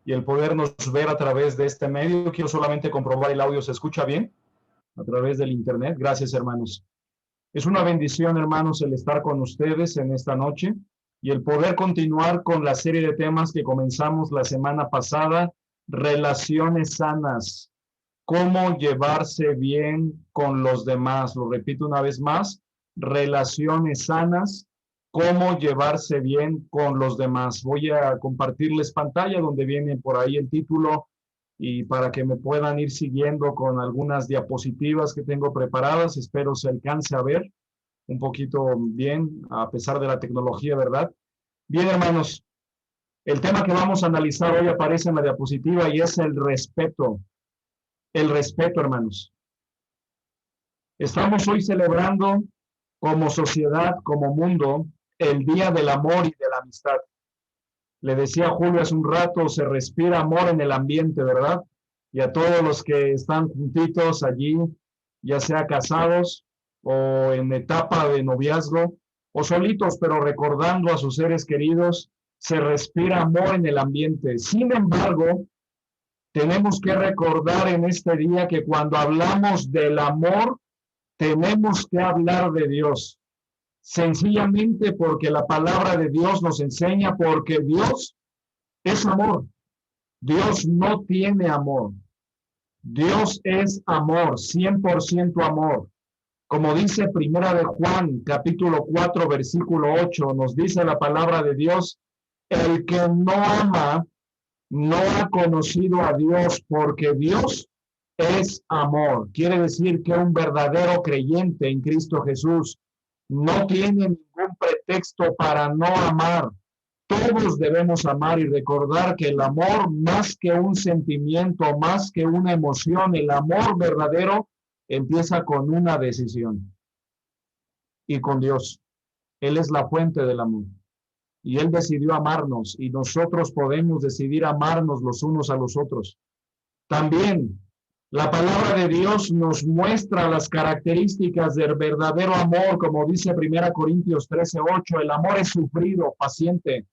y el podernos ver a través de este medio. Quiero solamente comprobar el audio se escucha bien a través del internet. Gracias, hermanos. Es una bendición, hermanos, el estar con ustedes en esta noche y el poder continuar con la serie de temas que comenzamos la semana pasada, relaciones sanas, cómo llevarse bien con los demás. Lo repito una vez más, relaciones sanas, cómo llevarse bien con los demás. Voy a compartirles pantalla donde viene por ahí el título y para que me puedan ir siguiendo con algunas diapositivas que tengo preparadas. Espero se alcance a ver un poquito bien, a pesar de la tecnología, ¿verdad? Bien, hermanos, el tema que vamos a analizar hoy aparece en la diapositiva y es el respeto. El respeto, hermanos. Estamos hoy celebrando como sociedad, como mundo, el Día del Amor y de la Amistad. Le decía Julio hace un rato, se respira amor en el ambiente, ¿verdad? Y a todos los que están juntitos allí, ya sea casados o en etapa de noviazgo, o solitos, pero recordando a sus seres queridos, se respira amor en el ambiente. Sin embargo, tenemos que recordar en este día que cuando hablamos del amor, tenemos que hablar de Dios. Sencillamente porque la palabra de Dios nos enseña, porque Dios es amor. Dios no tiene amor. Dios es amor, 100% amor. Como dice Primera de Juan, capítulo 4, versículo 8, nos dice la palabra de Dios, el que no ama no ha conocido a Dios, porque Dios es amor. Quiere decir que un verdadero creyente en Cristo Jesús no tiene ningún pretexto para no amar. Todos debemos amar y recordar que el amor, más que un sentimiento, más que una emoción, el amor verdadero empieza con una decisión. Y con Dios. Él es la fuente del amor. Y Él decidió amarnos y nosotros podemos decidir amarnos los unos a los otros. También la palabra de Dios nos muestra las características del verdadero amor, como dice 1 Corintios 13:8, el amor es sufrido, paciente,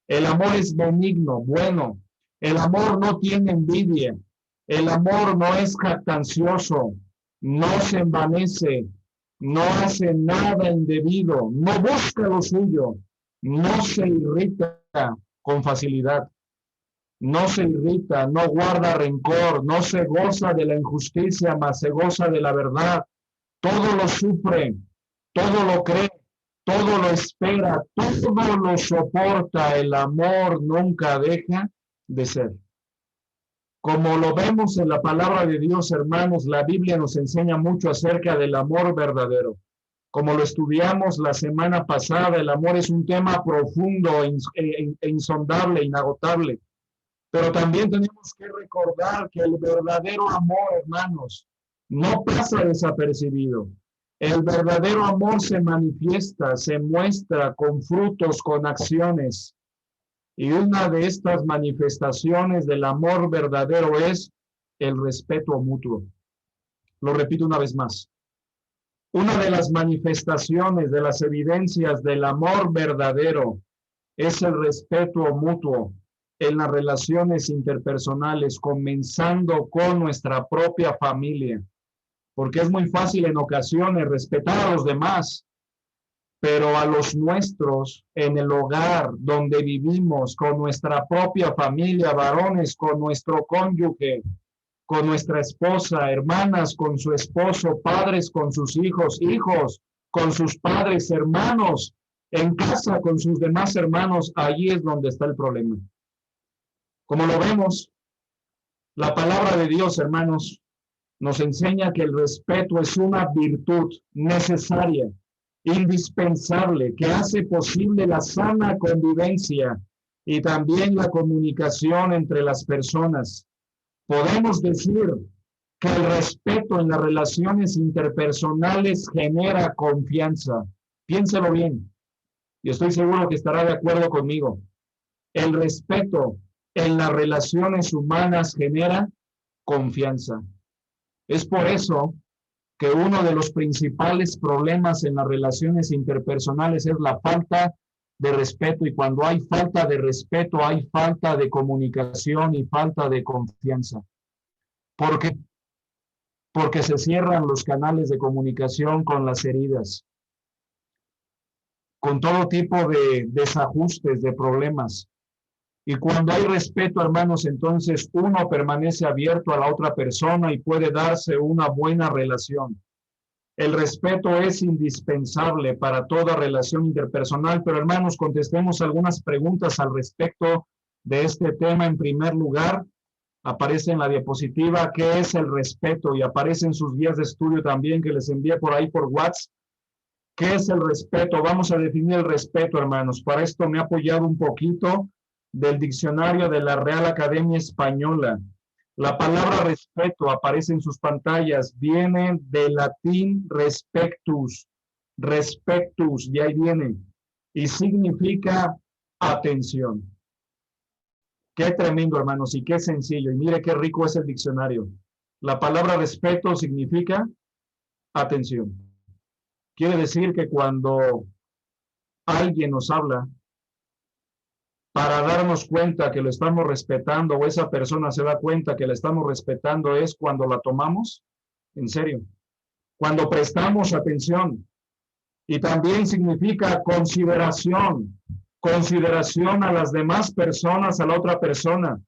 el amor es benigno, bueno, el amor no tiene envidia, el amor no es jactancioso, no se envanece, no hace nada indebido, no busca lo suyo, no se irrita con facilidad. No se irrita, no guarda rencor, no se goza de la injusticia, mas se goza de la verdad. Todo lo sufre, todo lo cree, todo lo espera, todo lo soporta. El amor nunca deja de ser. Como lo vemos en la palabra de Dios, hermanos, la Biblia nos enseña mucho acerca del amor verdadero. Como lo estudiamos la semana pasada, el amor es un tema profundo e insondable, inagotable. Pero también tenemos que recordar que el verdadero amor, hermanos, no pasa desapercibido. El verdadero amor se manifiesta, se muestra con frutos, con acciones. Y una de estas manifestaciones del amor verdadero es el respeto mutuo. Lo repito una vez más. Una de las manifestaciones, de las evidencias del amor verdadero es el respeto mutuo en las relaciones interpersonales, comenzando con nuestra propia familia, porque es muy fácil en ocasiones respetar a los demás, pero a los nuestros en el hogar donde vivimos, con nuestra propia familia, varones, con nuestro cónyuge, con nuestra esposa, hermanas con su esposo, padres con sus hijos, hijos con sus padres, hermanos en casa con sus demás hermanos, allí es donde está el problema. Como lo vemos, la palabra de Dios, hermanos, nos enseña que el respeto es una virtud necesaria, indispensable, que hace posible la sana convivencia y también la comunicación entre las personas. Podemos decir que el respeto en las relaciones interpersonales genera confianza. Piénselo bien, y estoy seguro que estará de acuerdo conmigo. El respeto en las relaciones humanas genera confianza. Es por eso que uno de los principales problemas en las relaciones interpersonales es la falta de respeto, y cuando hay falta de respeto, hay falta de comunicación y falta de confianza. ¿Por qué? Porque se cierran los canales de comunicación con las heridas, con todo tipo de desajustes, de problemas. Y cuando hay respeto, hermanos, entonces uno permanece abierto a la otra persona y puede darse una buena relación. El respeto es indispensable para toda relación interpersonal, pero hermanos, contestemos algunas preguntas al respecto de este tema. En primer lugar, aparece en la diapositiva qué es el respeto y aparece en sus guías de estudio también que les envié por ahí por WhatsApp. ¿Qué es el respeto? Vamos a definir el respeto, hermanos. Para esto me he apoyado un poquito del diccionario de la Real Academia Española. La palabra respeto aparece en sus pantallas, viene del latín respectus, respectus, de ahí viene, y significa atención. Qué tremendo, hermanos, y qué sencillo, y mire qué rico es el diccionario. La palabra respeto significa atención. Quiere decir que cuando alguien nos habla, para darnos cuenta que lo estamos respetando o esa persona se da cuenta que la estamos respetando es cuando la tomamos en serio, cuando prestamos atención. Y también significa consideración, consideración a las demás personas, a la otra persona.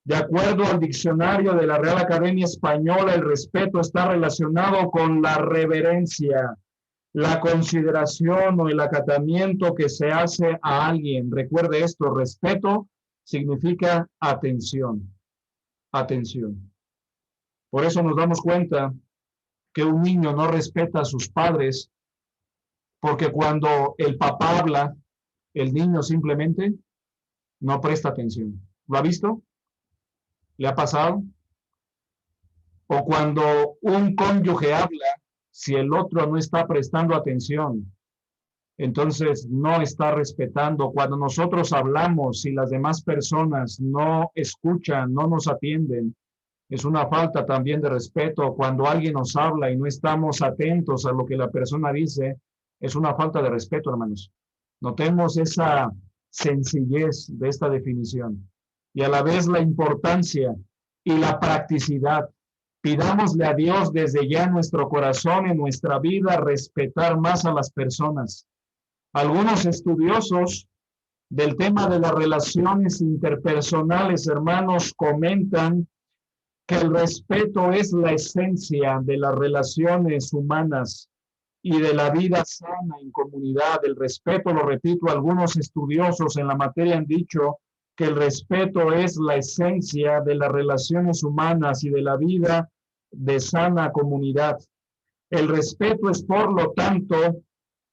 De acuerdo al diccionario de la Real Academia Española, el respeto está relacionado con la reverencia, la consideración o el acatamiento que se hace a alguien. Recuerde esto, respeto significa atención, atención. Por eso nos damos cuenta que un niño no respeta a sus padres, porque cuando el papá habla, el niño simplemente no presta atención. ¿Lo ha visto? ¿Le ha pasado? O cuando un cónyuge habla, si el otro no está prestando atención, entonces no está respetando. Cuando nosotros hablamos y las demás personas no escuchan, no nos atienden, es una falta también de respeto. Cuando alguien nos habla y no estamos atentos a lo que la persona dice, es una falta de respeto, hermanos. Notemos esa sencillez de esta definición y a la vez la importancia y la practicidad. Pidámosle a Dios desde ya en nuestro corazón, en nuestra vida, respetar más a las personas. Algunos estudiosos del tema de las relaciones interpersonales, hermanos, comentan que el respeto es la esencia de las relaciones humanas y de la vida sana en comunidad. El respeto, lo repito, algunos estudiosos en la materia han dicho que el respeto es la esencia de las relaciones humanas y de la vida de sana comunidad. El respeto es, por lo tanto,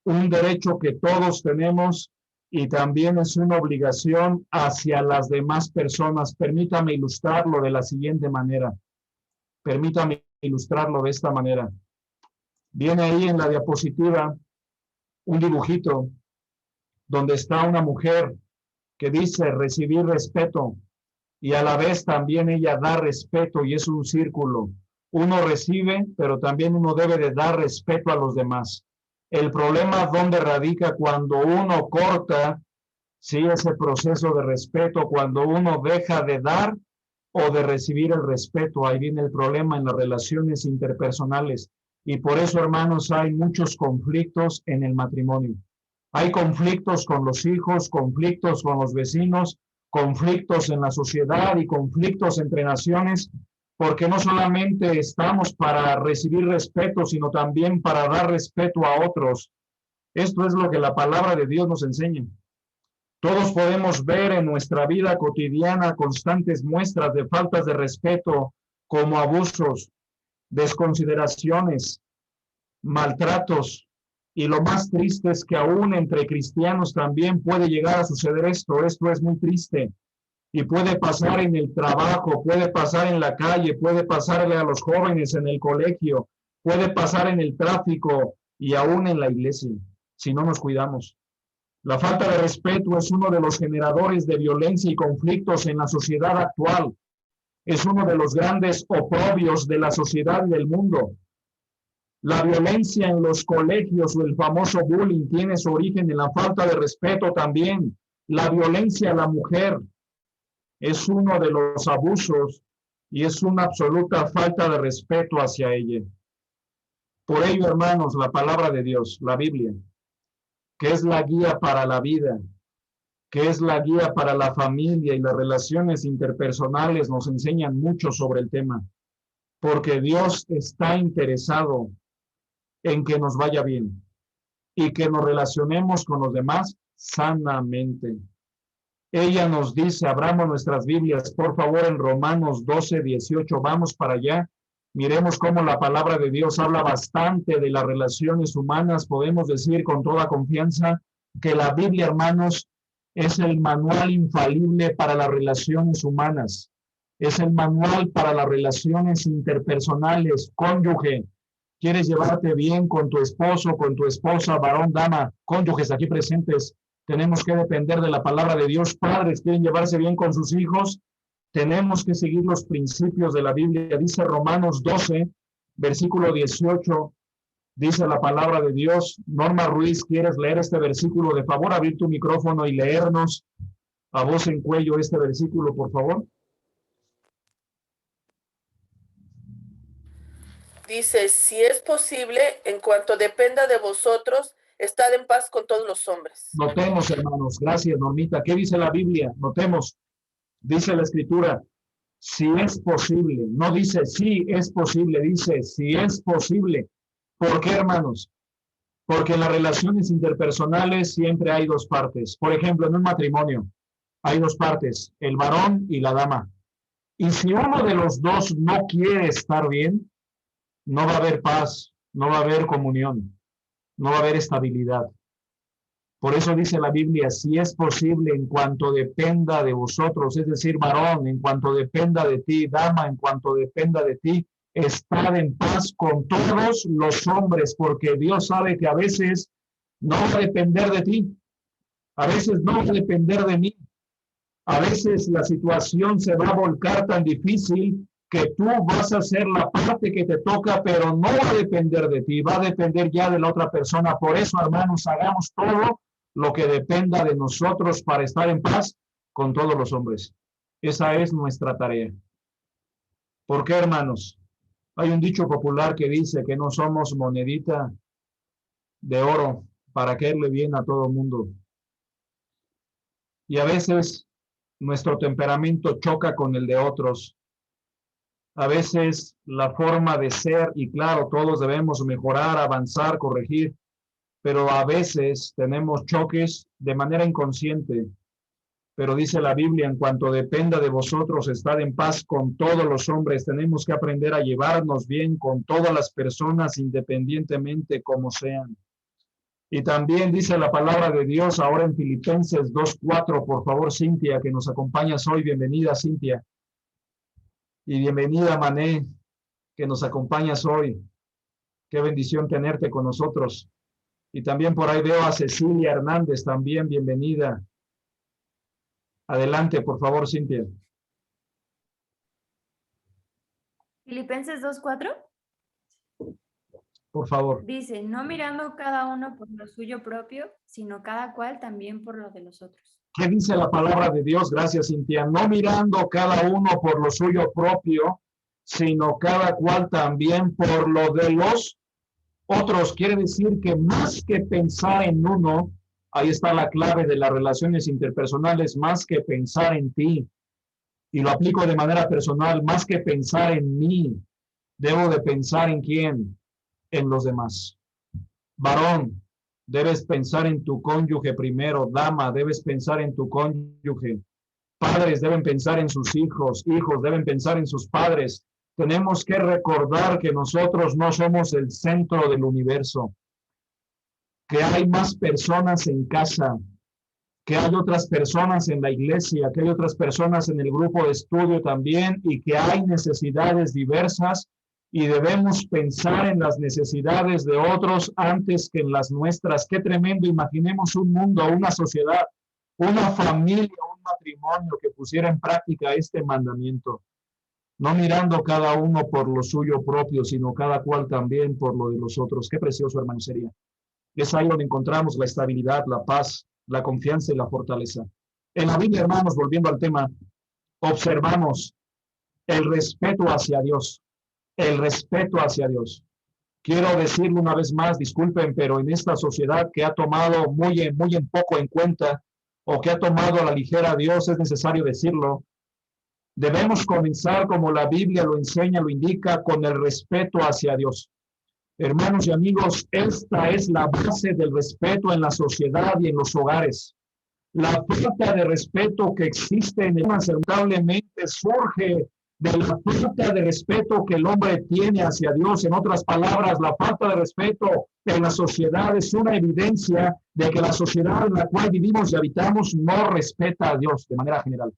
un derecho que todos tenemos y también es una obligación hacia las demás personas. Permítame ilustrarlo de la siguiente manera. Permítame ilustrarlo de esta manera. Viene ahí en la diapositiva un dibujito donde está una mujer que dice recibir respeto y a la vez también ella da respeto y es un círculo. Uno recibe, pero también uno debe de dar respeto a los demás. El problema donde radica cuando uno corta, sí, ese proceso de respeto, cuando uno deja de dar o de recibir el respeto, ahí viene el problema en las relaciones interpersonales. Y por eso, hermanos, hay muchos conflictos en el matrimonio. Hay conflictos con los hijos, conflictos con los vecinos, conflictos en la sociedad y conflictos entre naciones, porque no solamente estamos para recibir respeto, sino también para dar respeto a otros. Esto es lo que la palabra de Dios nos enseña. Todos podemos ver en nuestra vida cotidiana constantes muestras de faltas de respeto, como abusos, desconsideraciones, maltratos, y lo más triste es que aún entre cristianos también puede llegar a suceder esto. Esto es muy triste y puede pasar en el trabajo, puede pasar en la calle, puede pasarle a los jóvenes en el colegio, puede pasar en el tráfico y aún en la iglesia, si no nos cuidamos. La falta de respeto es uno de los generadores de violencia y conflictos en la sociedad actual. Es uno de los grandes oprobios de la sociedad y del mundo. La violencia en los colegios o el famoso bullying tiene su origen en la falta de respeto también. La violencia a la mujer es uno de los abusos y es una absoluta falta de respeto hacia ella. Por ello, hermanos, la palabra de Dios, la Biblia, que es la guía para la vida, que es la guía para la familia y las relaciones interpersonales, nos enseñan mucho sobre el tema, porque Dios está interesado en que nos vaya bien y que nos relacionemos con los demás sanamente. Ella nos dice, abramos nuestras Biblias, por favor, en Romanos 12:18, vamos para allá. Miremos cómo la palabra de Dios habla bastante de las relaciones humanas. Podemos decir con toda confianza que la Biblia, hermanos, es el manual infalible para las relaciones humanas. Es el manual para las relaciones interpersonales, cónyuge. ¿Quieres llevarte bien con tu esposo, con tu esposa, varón, dama, cónyuges aquí presentes? Tenemos que depender de la palabra de Dios. Padres quieren llevarse bien con sus hijos. Tenemos que seguir los principios de la Biblia. Dice Romanos 12, versículo 18. Dice la palabra de Dios. Norma Ruiz, ¿quieres leer este versículo? De favor, abrir tu micrófono y leernos a voz en cuello este versículo, por favor. Dice, si es posible, en cuanto dependa de vosotros, estad en paz con todos los hombres. Notemos, hermanos. Gracias, Normita. ¿Qué dice la Biblia? Notemos. Dice la Escritura, si es posible. No dice si es posible, dice si es posible. ¿Por qué, hermanos? Porque en las relaciones interpersonales siempre hay dos partes. Por ejemplo, en un matrimonio hay dos partes, el varón y la dama. Y si uno de los dos no quiere estar bien, no va a haber paz, no va a haber comunión, no va a haber estabilidad. Por eso dice la Biblia, si es posible, en cuanto dependa de vosotros, es decir, varón, en cuanto dependa de ti, dama, en cuanto dependa de ti, estad en paz con todos los hombres, porque Dios sabe que a veces no va a depender de ti, a veces no va a depender de mí, a veces la situación se va a volcar tan difícil que tú vas a hacer la parte que te toca, pero no va a depender de ti, va a depender ya de la otra persona. Por eso, hermanos, hagamos todo lo que dependa de nosotros para estar en paz con todos los hombres. Esa es nuestra tarea. ¿Por qué, hermanos? Hay un dicho popular que dice que no somos monedita de oro para caerle bien a todo el mundo. Y a veces nuestro temperamento choca con el de otros. A veces la forma de ser, y claro, todos debemos mejorar, avanzar, corregir, pero a veces tenemos choques de manera inconsciente. Pero dice la Biblia, en cuanto dependa de vosotros, estad en paz con todos los hombres. Tenemos que aprender a llevarnos bien con todas las personas, independientemente como sean. Y también dice la palabra de Dios ahora en Filipenses 2:4, por favor, Cintia, que nos acompañas hoy. Bienvenida, Cintia. Y bienvenida, Mané, que nos acompañas hoy. Qué bendición tenerte con nosotros. Y también por ahí veo a Cecilia Hernández, también bienvenida. Adelante, por favor, Cintia. Filipenses 2:4. Por favor. Dice, no mirando cada uno por lo suyo propio, sino cada cual también por lo de los otros. ¿Qué dice la palabra de Dios? Gracias, Cintia. No mirando cada uno por lo suyo propio, sino cada cual también por lo de los otros. Quiere decir que más que pensar en uno, ahí está la clave de las relaciones interpersonales, más que pensar en ti. Y lo aplico de manera personal, más que pensar en mí, debo de pensar en quién, en los demás. Varón, debes pensar en tu cónyuge primero. Dama, debes pensar en tu cónyuge. Padres deben pensar en sus hijos. Hijos deben pensar en sus padres. Tenemos que recordar que nosotros no somos el centro del universo, que hay más personas en casa, que hay otras personas en la iglesia, que hay otras personas en el grupo de estudio también y que hay necesidades diversas y debemos pensar en las necesidades de otros antes que en las nuestras. Qué tremendo. Imaginemos un mundo, una sociedad, una familia, un matrimonio que pusiera en práctica este mandamiento. no mirando cada uno por lo suyo propio, sino cada cual también por lo de los otros. Qué precioso, hermano, sería. Es ahí donde encontramos la estabilidad, la paz, la confianza y la fortaleza. En la Biblia, hermanos, volviendo al tema, observamos el respeto hacia Dios, el respeto hacia Dios. Quiero decirlo una vez más, disculpen, pero en esta sociedad que ha tomado muy en poco en cuenta o que ha tomado a la ligera a Dios, es necesario decirlo, debemos comenzar como la Biblia lo enseña, lo indica, con el respeto hacia Dios. Hermanos y amigos, esta es la base del respeto en la sociedad y en los hogares. La falta de respeto que existe en el mundo lamentablemente surge de la falta de respeto que el hombre tiene hacia Dios. En otras palabras, la falta de respeto en la sociedad es una evidencia de que la sociedad en la cual vivimos y habitamos no respeta a Dios de manera general.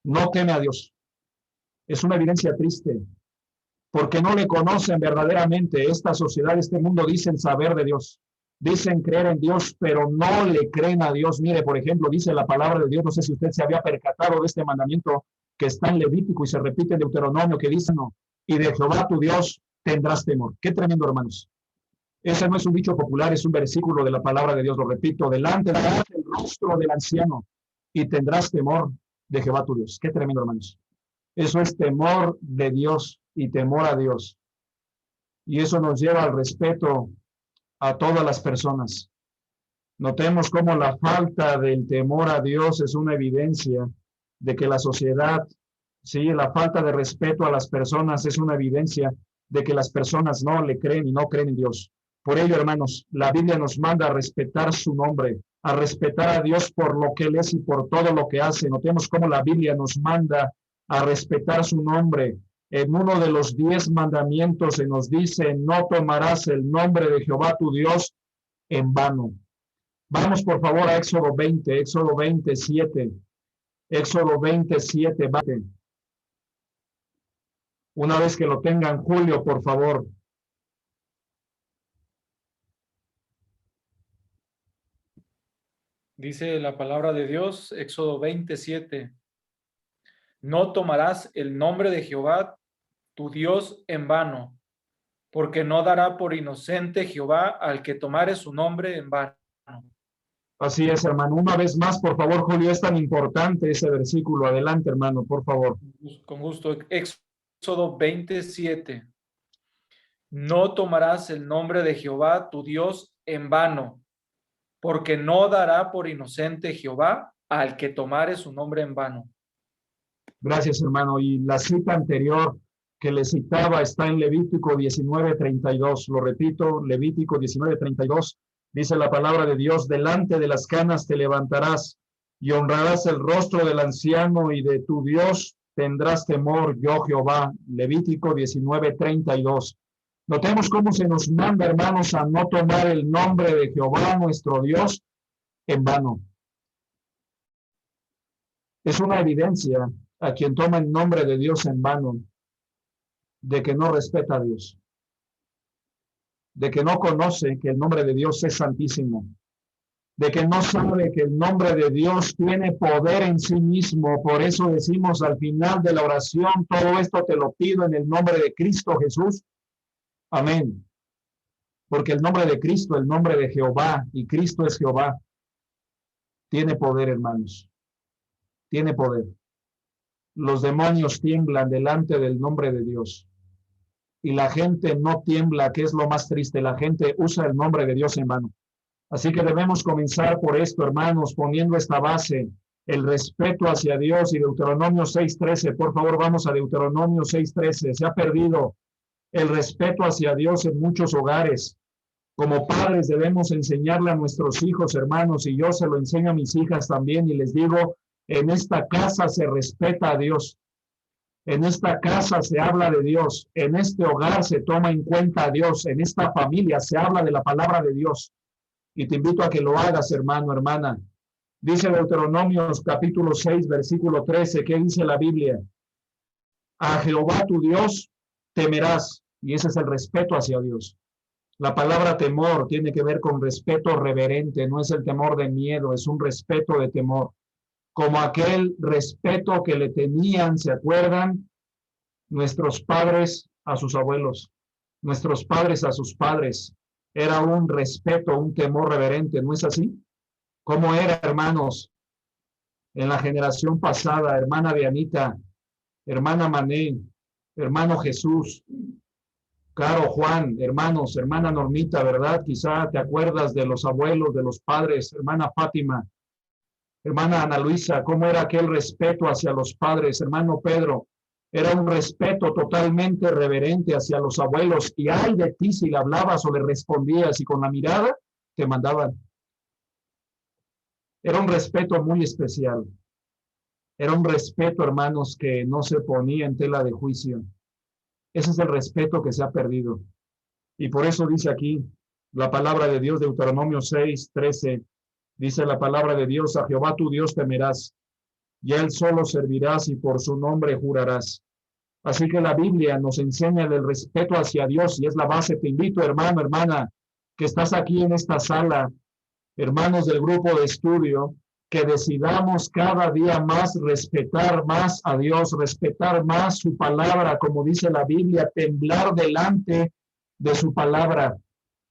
No teme a Dios. Es una evidencia triste, porque no le conocen verdaderamente. Esta sociedad, este mundo dicen saber de Dios, dicen creer en Dios, pero no le creen a Dios. Mire, por ejemplo, dice la palabra de Dios, no sé si usted se había percatado de este mandamiento que está en Levítico y se repite en Deuteronomio, que dice, no, y de Jehová tu Dios tendrás temor. Qué tremendo, hermanos. Ese no es un dicho popular, es un versículo de la palabra de Dios, lo repito, delante darás el rostro del anciano y tendrás temor de Jehová tu Dios. Qué tremendo, hermanos. Eso es temor de Dios y temor a Dios. Y eso nos lleva al respeto a todas las personas. Notemos cómo la falta del temor a Dios es una evidencia de que la sociedad, sí, la falta de respeto a las personas es una evidencia de que las personas no le creen y no creen en Dios. Por ello, hermanos, la Biblia nos manda a respetar su nombre, a respetar a Dios por lo que Él es y por todo lo que hace. Notemos cómo la Biblia nos manda a respetar su nombre. En uno de los 10 mandamientos se nos dice, no tomarás el nombre de Jehová tu Dios en vano. Vamos por favor a Éxodo 20, Éxodo 27. Éxodo 27, 20. Una vez que lo tengan, Julio, por favor. Dice la palabra de Dios, Éxodo 27. No tomarás el nombre de Jehová, tu Dios, en vano, porque no dará por inocente Jehová al que tomare su nombre en vano. Así es, hermano. Una vez más, por favor, Julio, es tan importante ese versículo. Adelante, hermano, por favor. Con gusto. Éxodo 27. No tomarás el nombre de Jehová, tu Dios, en vano, porque no dará por inocente Jehová al que tomare su nombre en vano. Gracias, hermano. Y la cita anterior que le citaba está en Levítico 19:32. Lo repito, Levítico 19:32. Dice la palabra de Dios, delante de las canas te levantarás y honrarás el rostro del anciano y de tu Dios tendrás temor, yo Jehová. Levítico 19:32. Notemos cómo se nos manda, hermanos, a no tomar el nombre de Jehová, nuestro Dios, en vano. Es una evidencia a quien toma el nombre de Dios en vano, de que no respeta a Dios, de que no conoce que el nombre de Dios es santísimo, de que no sabe que el nombre de Dios tiene poder en sí mismo. Por eso decimos al final de la oración, todo esto te lo pido en el nombre de Cristo Jesús. Amén. Porque el nombre de Cristo, el nombre de Jehová, y Cristo es Jehová, tiene poder, hermanos. Tiene poder. Los demonios tiemblan delante del nombre de Dios. Y la gente no tiembla, que es lo más triste. La gente usa el nombre de Dios en vano. Así que debemos comenzar por esto, hermanos, poniendo esta base, el respeto hacia Dios. Y Deuteronomio 6:13, por favor, vamos a Deuteronomio 6:13. Se ha perdido el respeto hacia Dios en muchos hogares. Como padres debemos enseñarle a nuestros hijos, hermanos, y yo se lo enseño a mis hijas también, y les digo, en esta casa se respeta a Dios. En esta casa se habla de Dios. En este hogar se toma en cuenta a Dios. En esta familia se habla de la palabra de Dios. Y te invito a que lo hagas, hermano, hermana. Dice Deuteronomio capítulo 6, versículo 13, ¿qué dice la Biblia? A Jehová tu Dios temerás. Y ese es el respeto hacia Dios. La palabra temor tiene que ver con respeto reverente. No es el temor de miedo, es un respeto de temor. Como aquel respeto que le tenían, ¿se acuerdan? nuestros padres a sus abuelos, nuestros padres a sus padres. Era un respeto, un temor reverente, ¿no es así? ¿Cómo era, hermanos, en la generación pasada, hermana Dianita, hermana Mané, hermano Jesús, Caro, Juan, hermanos, hermana Normita, ¿verdad? Quizá te acuerdas de los abuelos, de los padres, hermana Fátima, hermana Ana Luisa, ¿cómo era aquel respeto hacia los padres? Hermano Pedro, era un respeto totalmente reverente hacia los abuelos, y ay de ti si le hablabas o le respondías y con la mirada te mandaban. Era un respeto muy especial. Era un respeto, hermanos, que no se ponía en tela de juicio. Ese es el respeto que se ha perdido. Y por eso dice aquí la palabra de Dios, Deuteronomio 6:13, dice la palabra de Dios: a Jehová tu Dios temerás, y a él solo servirás y por su nombre jurarás. Así que la Biblia nos enseña el respeto hacia Dios y es la base. Te invito, hermano, hermana, que estás aquí en esta sala, hermanos del grupo de estudio, que decidamos cada día más respetar más a Dios, respetar más su palabra, como dice la Biblia, temblar delante de su palabra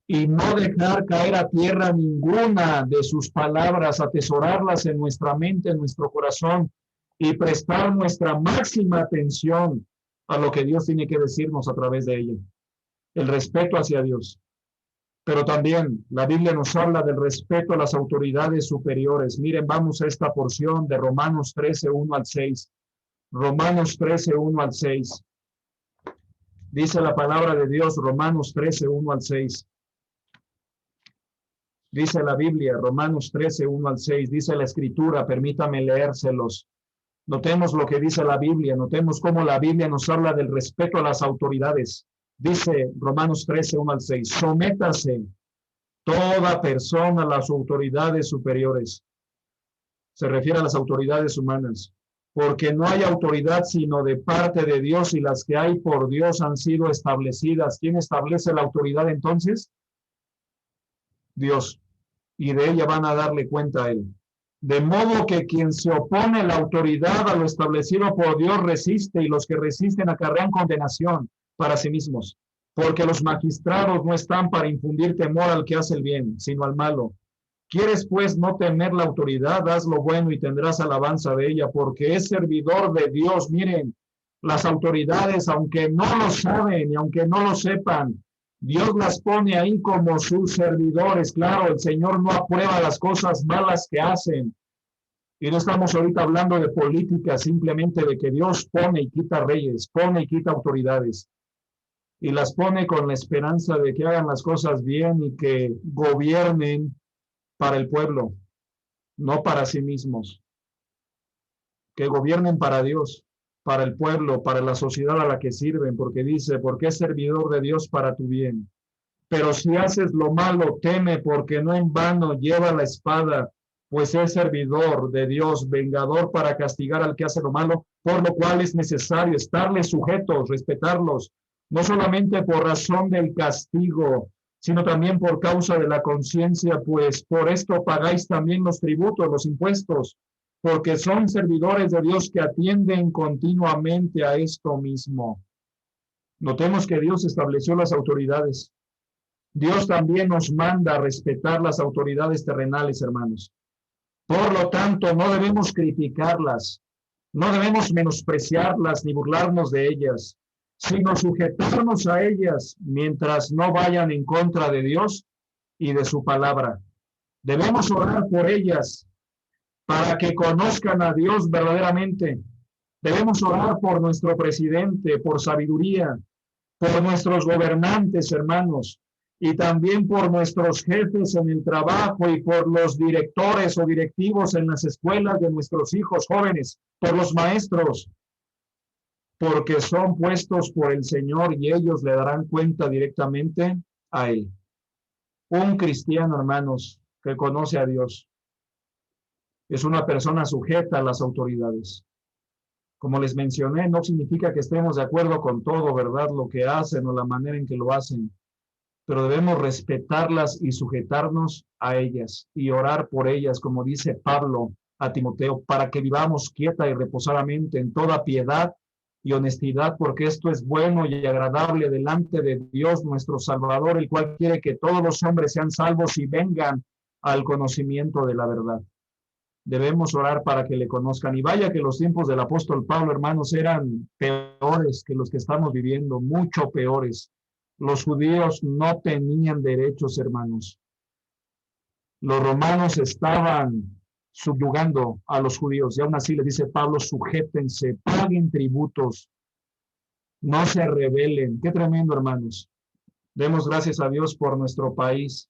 y no dejar caer a tierra ninguna de sus palabras, atesorarlas en nuestra mente, en nuestro corazón y prestar nuestra máxima atención a lo que Dios tiene que decirnos a través de ella. El respeto hacia Dios. Pero también la Biblia nos habla del respeto a las autoridades superiores. Miren, vamos a esta porción de Romanos 13:1-6. Romanos 13:1-6. Dice la palabra de Dios, Romanos 13:1-6. Dice la Biblia, Romanos 13:1-6. Dice la Escritura, permítame leérselos. Notemos lo que dice la Biblia, notemos cómo la Biblia nos habla del respeto a las autoridades. Dice Romanos 13:1-6, sométase toda persona a las autoridades superiores. Se refiere a las autoridades humanas, porque no hay autoridad sino de parte de Dios y las que hay por Dios han sido establecidas. ¿Quién establece la autoridad entonces? Dios. Y de ella van a darle cuenta a él. De modo que quien se opone a la autoridad, a lo establecido por Dios, resiste, y los que resisten acarrean condenación para sí mismos, porque los magistrados no están para infundir temor al que hace el bien, sino al malo. ¿Quieres pues no temer la autoridad? Haz lo bueno y tendrás alabanza de ella, porque es servidor de Dios. Miren, las autoridades, aunque no lo saben y aunque no lo sepan, Dios las pone ahí como sus servidores. Claro, el Señor no aprueba las cosas malas que hacen. Y no estamos ahorita hablando de política, simplemente de que Dios pone y quita reyes, pone y quita autoridades. Y las pone con la esperanza de que hagan las cosas bien y que gobiernen para el pueblo, no para sí mismos. Que gobiernen para Dios, para el pueblo, para la sociedad a la que sirven, porque dice, porque es servidor de Dios para tu bien. Pero si haces lo malo, teme, porque no en vano lleva la espada, pues es servidor de Dios, vengador para castigar al que hace lo malo, por lo cual es necesario estarles sujetos, respetarlos, no solamente por razón del castigo, sino también por causa de la conciencia, pues por esto pagáis también los tributos, los impuestos, porque son servidores de Dios que atienden continuamente a esto mismo. Notemos que Dios estableció las autoridades. Dios también nos manda a respetar las autoridades terrenales, hermanos. Por lo tanto, no debemos criticarlas, no debemos menospreciarlas ni burlarnos de ellas, sino sujetarnos a ellas mientras no vayan en contra de Dios y de su palabra. Debemos orar por ellas para que conozcan a Dios verdaderamente. Debemos orar por nuestro presidente, por sabiduría, por nuestros gobernantes, hermanos, y también por nuestros jefes en el trabajo y por los directores o directivos en las escuelas de nuestros hijos jóvenes, por los maestros, porque son puestos por el Señor y ellos le darán cuenta directamente a Él. Un cristiano, hermanos, que conoce a Dios, es una persona sujeta a las autoridades. Como les mencioné, no significa que estemos de acuerdo con todo, ¿verdad? Lo que hacen o la manera en que lo hacen. Pero debemos respetarlas y sujetarnos a ellas y orar por ellas, como dice Pablo a Timoteo, para que vivamos quieta y reposadamente en toda piedad y honestidad, porque esto es bueno y agradable delante de Dios nuestro Salvador, el cual quiere que todos los hombres sean salvos y vengan al conocimiento de la verdad. Debemos orar para que le conozcan. Y vaya que los tiempos del apóstol Pablo, hermanos, eran peores que los que estamos viviendo, mucho peores. Los judíos no tenían derechos, hermanos. Los romanos estaban subyugando a los judíos, y aún así le dice Pablo: sujétense, paguen tributos, no se rebelen. Qué tremendo, hermanos. Demos gracias a Dios por nuestro país.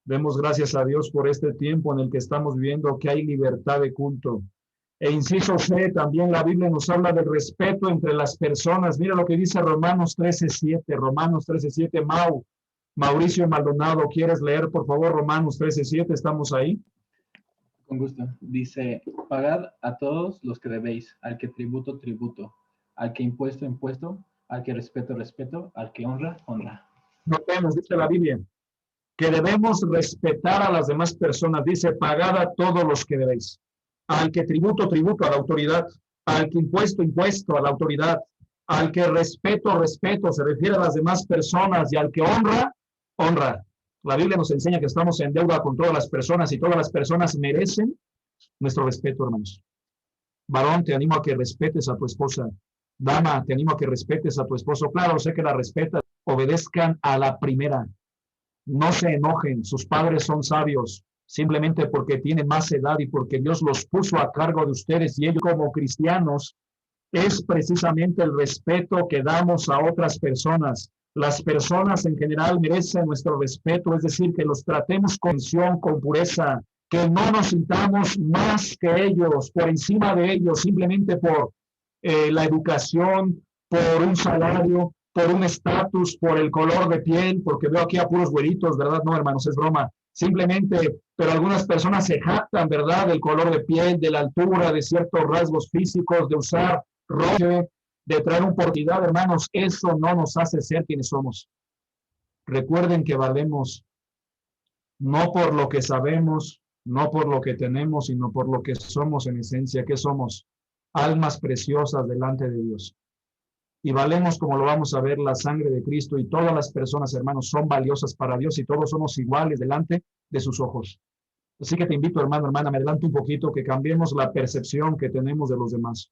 Demos gracias a Dios por este tiempo en el que estamos viviendo, que hay libertad de culto. E inciso C, también la Biblia nos habla del respeto entre las personas. Mira lo que dice Romanos 13:7. Romanos 13:7. Mauricio Maldonado, ¿quieres leer, por favor, Romanos 13:7? ¿Estamos ahí? Con gusto. Dice: pagad a todos los que debéis, al que tributo, tributo, al que impuesto, impuesto, al que respeto, respeto, al que honra, honra. Notemos, dice la Biblia, que debemos respetar a las demás personas. Dice: pagad a todos los que debéis. Al que tributo, tributo, a la autoridad. Al que impuesto, impuesto, a la autoridad. Al que respeto, respeto, se refiere a las demás personas. Y al que honra, honra. La Biblia nos enseña que estamos en deuda con todas las personas y todas las personas merecen nuestro respeto, hermanos. Varón, te animo a que respetes a tu esposa. Dama, te animo a que respetes a tu esposo. Claro, sé que la respetas. Obedezcan a la primera. No se enojen, sus padres son sabios, simplemente porque tienen más edad y porque Dios los puso a cargo de ustedes, y ellos como cristianos es precisamente el respeto que damos a otras personas. Las personas en general merecen nuestro respeto, es decir, que los tratemos con pasión, con pureza, que no nos sintamos más que ellos, por encima de ellos, simplemente por la educación, por un salario, por un estatus, por el color de piel, porque veo aquí a puros güeritos, ¿verdad? No, hermanos, es broma. Simplemente, pero algunas personas se jactan, ¿verdad? Del color de piel, de la altura, de ciertos rasgos físicos, de usar rojo, de traer una oportunidad, hermanos. Eso no nos hace ser quienes somos. Recuerden que valemos no por lo que sabemos, no por lo que tenemos, sino por lo que somos en esencia. ¿Qué somos? Almas preciosas delante de Dios. Y valemos, como lo vamos a ver, la sangre de Cristo, y todas las personas, hermanos, son valiosas para Dios y todos somos iguales delante de sus ojos. Así que te invito, hermano, hermana, me adelanto un poquito, que cambiemos la percepción que tenemos de los demás,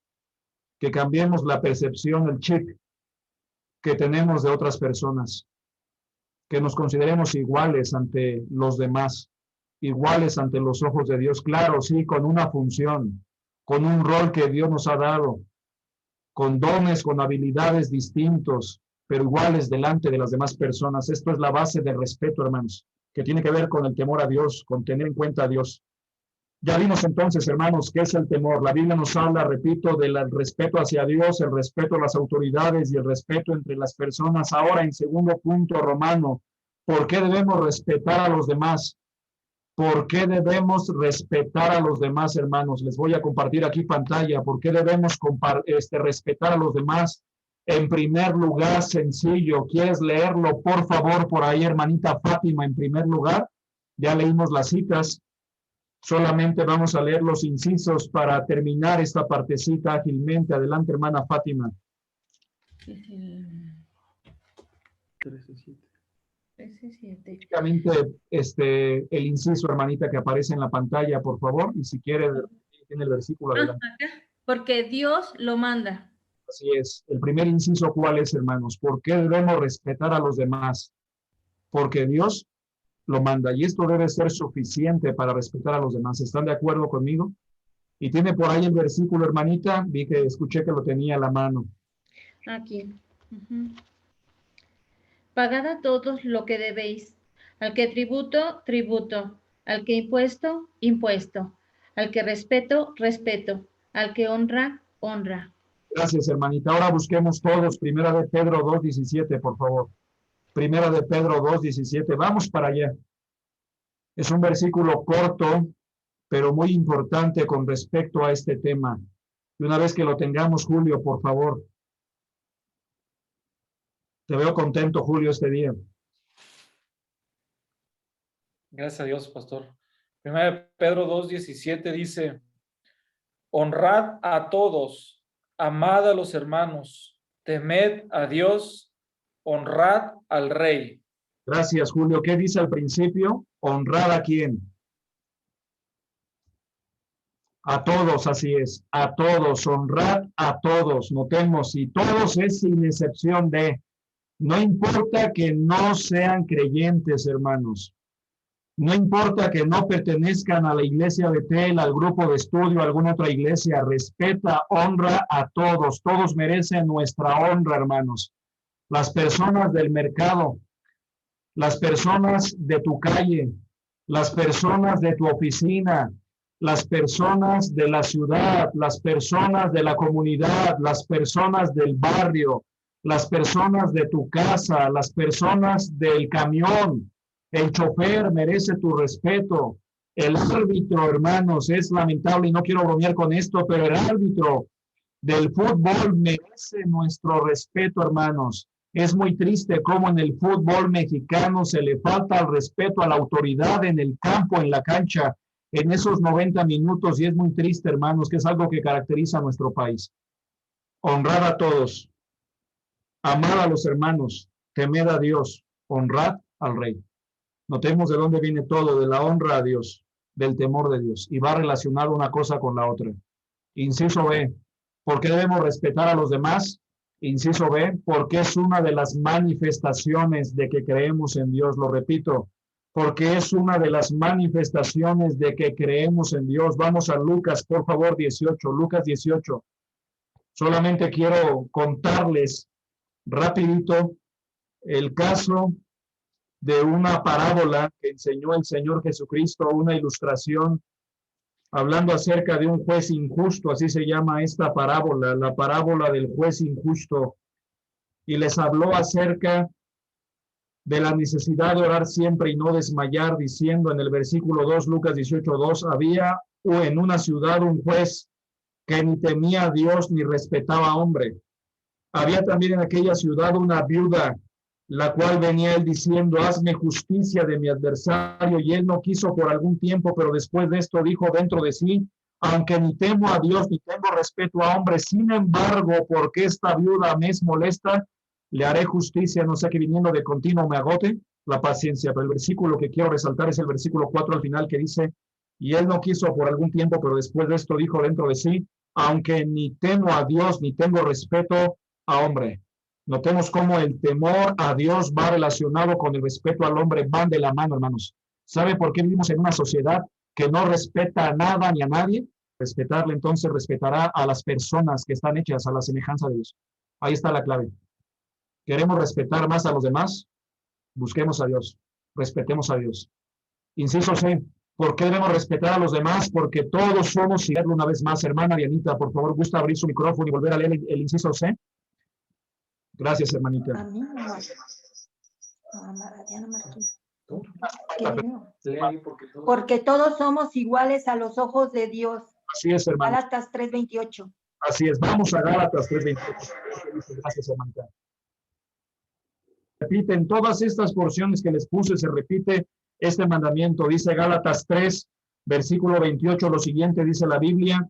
que cambiemos la percepción, el chip que tenemos de otras personas, que nos consideremos iguales ante los demás, iguales ante los ojos de Dios. Claro, sí, con una función, con un rol que Dios nos ha dado, con dones, con habilidades distintos, pero iguales delante de las demás personas. Esto es la base del respeto, hermanos, que tiene que ver con el temor a Dios, con tener en cuenta a Dios. Ya vimos entonces, hermanos, qué es el temor. La Biblia nos habla, repito, del respeto hacia Dios, el respeto a las autoridades y el respeto entre las personas. Ahora, en segundo punto, Romano, ¿por qué debemos respetar a los demás? ¿Por qué debemos respetar a los demás, hermanos? Les voy a compartir aquí pantalla. ¿Por qué debemos respetar a los demás? En primer lugar, sencillo. ¿Quieres leerlo, por favor, por ahí, hermanita Fátima, en primer lugar? Ya leímos las citas. Solamente vamos a leer los incisos para terminar esta partecita ágilmente. Adelante, hermana Fátima. Es el 13:7. 13:7. Únicamente el inciso, hermanita, que aparece en la pantalla, por favor. Y si quiere, tiene el versículo adelante. Acá, porque Dios lo manda. Así es. El primer inciso, ¿cuál es, hermanos? ¿Por qué debemos respetar a los demás? Porque Dios lo manda. Y esto debe ser suficiente para respetar a los demás. ¿Están de acuerdo conmigo? Y tiene por ahí el versículo, hermanita. Vi que escuché que lo tenía a la mano. Aquí. Pagad a todos lo que debéis. Al que tributo, tributo. Al que impuesto, impuesto. Al que respeto, respeto. Al que honra, honra. Gracias, hermanita. Ahora busquemos todos. Primera de Pedro 2:17, por favor. Primera de Pedro 2:17. Vamos para allá. Es un versículo corto, pero muy importante con respecto a este tema. Y una vez que lo tengamos, Julio, por favor. Te veo contento, Julio, este día. Gracias a Dios, pastor. Primera de Pedro 2:17 dice: honrad a todos, amad a los hermanos, temed a Dios, honrad al rey. Gracias, Julio. ¿Qué dice al principio? ¿Honrad a quién? A todos, así es. A todos, honrad a todos. Notemos, y todos es sin excepción de. No importa que no sean creyentes, hermanos. No importa que no pertenezcan a la iglesia Betel, al grupo de estudio, a alguna otra iglesia. Respeta, honra a todos. Todos merecen nuestra honra, hermanos. Las personas del mercado, las personas de tu calle, las personas de tu oficina, las personas de la ciudad, las personas de la comunidad, las personas del barrio, las personas de tu casa, las personas del camión. El chofer merece tu respeto. El árbitro, hermanos, es lamentable y no quiero bromear con esto, pero el árbitro del fútbol merece nuestro respeto, hermanos. Es muy triste cómo en el fútbol mexicano se le falta el respeto a la autoridad en el campo, en la cancha, en esos 90 minutos, y es muy triste, hermanos, que es algo que caracteriza a nuestro país. Honrad a todos, amad a los hermanos, temed a Dios, honrad al rey. Notemos de dónde viene todo, de la honra a Dios, del temor de Dios, y va relacionado una cosa con la otra. Inciso B, ¿por qué debemos respetar a los demás? Inciso B, porque es una de las manifestaciones de que creemos en Dios. Lo repito, porque es una de las manifestaciones de que creemos en Dios. Vamos a Lucas, por favor, 18. Lucas 18. Solamente quiero contarles rapidito el caso de una parábola que enseñó el Señor Jesucristo, una ilustración, hablando acerca de un juez injusto, así se llama esta parábola, la parábola del juez injusto, y les habló acerca de la necesidad de orar siempre y no desmayar, diciendo en el versículo 2, Lucas 18:2, había en una ciudad un juez que ni temía a Dios ni respetaba a hombre. Había también en aquella ciudad una viuda, la cual venía él diciendo, hazme justicia de mi adversario, y él no quiso por algún tiempo, pero después de esto dijo dentro de sí, aunque ni temo a Dios ni tengo respeto a hombres, sin embargo, porque esta viuda me es molesta, le haré justicia, no sé que viniendo de continuo me agote la paciencia. Pero el versículo que quiero resaltar es el versículo 4 al final, que dice, y él no quiso por algún tiempo, pero después de esto dijo dentro de sí, aunque ni temo a Dios ni tengo respeto a hombre. Notemos cómo el temor a Dios va relacionado con el respeto al hombre, van de la mano, hermanos. ¿Sabe por qué vivimos en una sociedad que no respeta a nada ni a nadie? Respetarle, entonces respetará a las personas que están hechas a la semejanza de Dios. Ahí está la clave. ¿Queremos respetar más a los demás? Busquemos a Dios, respetemos a Dios. Inciso C, ¿por qué debemos respetar a los demás? Porque todos somos, y verlo una vez más, hermana Dianita, por favor, gusta abrir su micrófono y volver a leer el inciso C. Gracias, hermanita. A mí no. A Diana Martínez. Porque todos somos iguales a los ojos de Dios. Así es, hermano. Gálatas 3:28. Así es, vamos a Gálatas 3:28. Gracias, hermanita. Repite, en todas estas porciones que les puse, se repite este mandamiento. Dice Gálatas 3, versículo 28, lo siguiente dice la Biblia,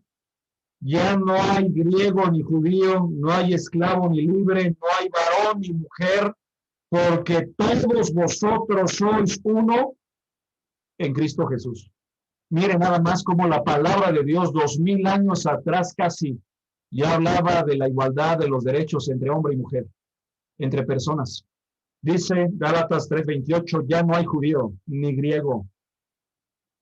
ya no hay griego ni judío, no hay esclavo ni libre, no hay varón ni mujer, porque todos vosotros sois uno en Cristo Jesús. Mire nada más como la palabra de Dios 2000 años atrás casi ya hablaba de la igualdad de los derechos entre hombre y mujer, entre personas. Dice Gálatas 3:28, ya no hay judío ni griego,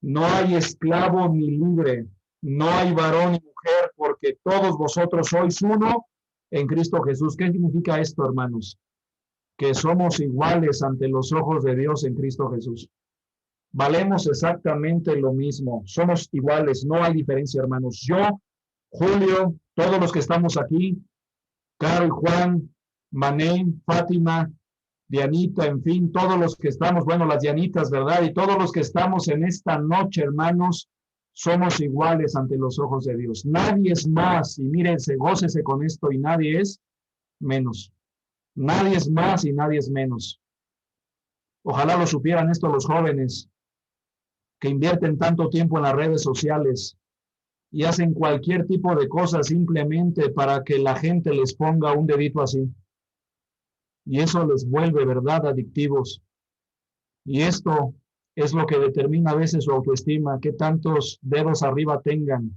no hay esclavo ni libre, no hay varón ni mujer, porque todos vosotros sois uno en Cristo Jesús. ¿Qué significa esto, hermanos? Que somos iguales ante los ojos de Dios en Cristo Jesús. Valemos exactamente lo mismo, somos iguales, no hay diferencia, hermanos. Yo, Julio, todos los que estamos aquí, Carl, Juan, Mané, Fátima, Dianita, en fin, todos los que estamos, bueno, las Dianitas, ¿verdad? Y todos los que estamos en esta noche, hermanos, somos iguales ante los ojos de Dios. Nadie es más, y mírense, gócese con esto, y nadie es menos. Nadie es más y nadie es menos. Ojalá lo supieran esto los jóvenes que invierten tanto tiempo en las redes sociales y hacen cualquier tipo de cosas simplemente para que la gente les ponga un dedito así. Y eso les vuelve, ¿verdad?, adictivos. Y esto es lo que determina a veces su autoestima, qué tantos dedos arriba tengan